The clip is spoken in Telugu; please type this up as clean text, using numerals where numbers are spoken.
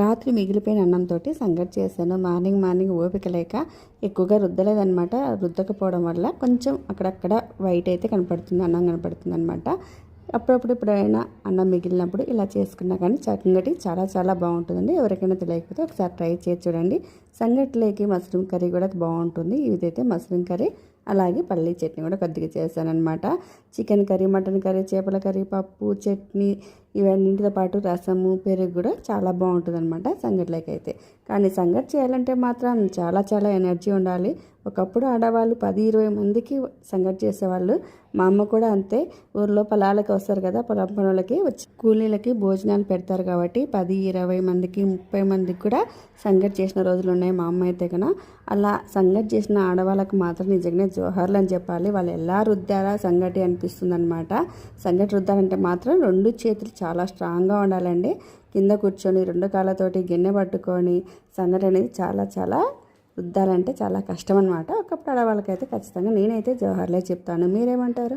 రాత్రి మిగిలిపోయిన అన్నంతో సంగటి చేశాను. మార్నింగ్ ఓపిక లేక ఎక్కువగా రుద్దలేదనమాట. రుద్దకపోవడం వల్ల కొంచెం అక్కడక్కడ వైట్ అయితే కనపడుతుంది, అన్నం కనపడుతుంది అనమాట. అప్పుడప్పుడు ఎప్పుడైనా అన్నం మిగిలినప్పుడు ఇలా చేసుకున్నా కానీ సంగటి చాలా చాలా బాగుంటుందండి. ఎవరికైనా తెలియకపోతే ఒకసారి ట్రై చేసి చూడండి. సంగటిలోకి మష్రూమ్ కర్రీ కూడా బాగుంటుంది. ఇదైతే మష్రూమ్ కర్రీ, అలాగే పల్లీ చట్నీ కూడా కొద్దిగా చేశానమాట. చికెన్ కర్రీ, మటన్ కర్రీ, చేపల కర్రీ, పప్పు, చట్నీ ఇవన్నింటితో పాటు రసము, పెరుగు కూడా చాలా బాగుంటుంది అనమాట సంగటిలోకి అయితే. కానీ సంగటి చేయాలంటే మాత్రం చాలా చాలా ఎనర్జీ ఉండాలి. ఒకప్పుడు ఆడవాళ్ళు 10-20 మందికి సంగటి చేసేవాళ్ళు. మా అమ్మ కూడా అంతే. ఊర్లో పొలాలకు వస్తారు కదా, పొలం పనులకి వచ్చి కూలీలకి భోజనాలు పెడతారు కాబట్టి 10-20 మందికి 30 మందికి కూడా సంగటి చేసిన రోజులు ఉన్నాయి మా అమ్మ అయితే కన్నా. అలా సంగటి చేసిన ఆడవాళ్ళకి మాత్రం నిజంగానే జోహార్లు అని చెప్పాలి. వాళ్ళు ఎలా రుద్దారా సంగటి అనిపిస్తుంది అనమాట. సంగటి రుద్దాలంటే మాత్రం 2 చేతులు చాలా స్ట్రాంగ్గా ఉండాలండి. కింద కూర్చొని 2 కాళ్ళతోటి గిన్నె పట్టుకొని సంగటి అనేది చాలా చాలా రుద్దాలంటే చాలా కష్టం అనమాట. ఒకప్పుడు ఆడవాళ్ళకైతే ఖచ్చితంగా నేనైతే జోహార్లే చెప్తాను. మీరేమంటారు?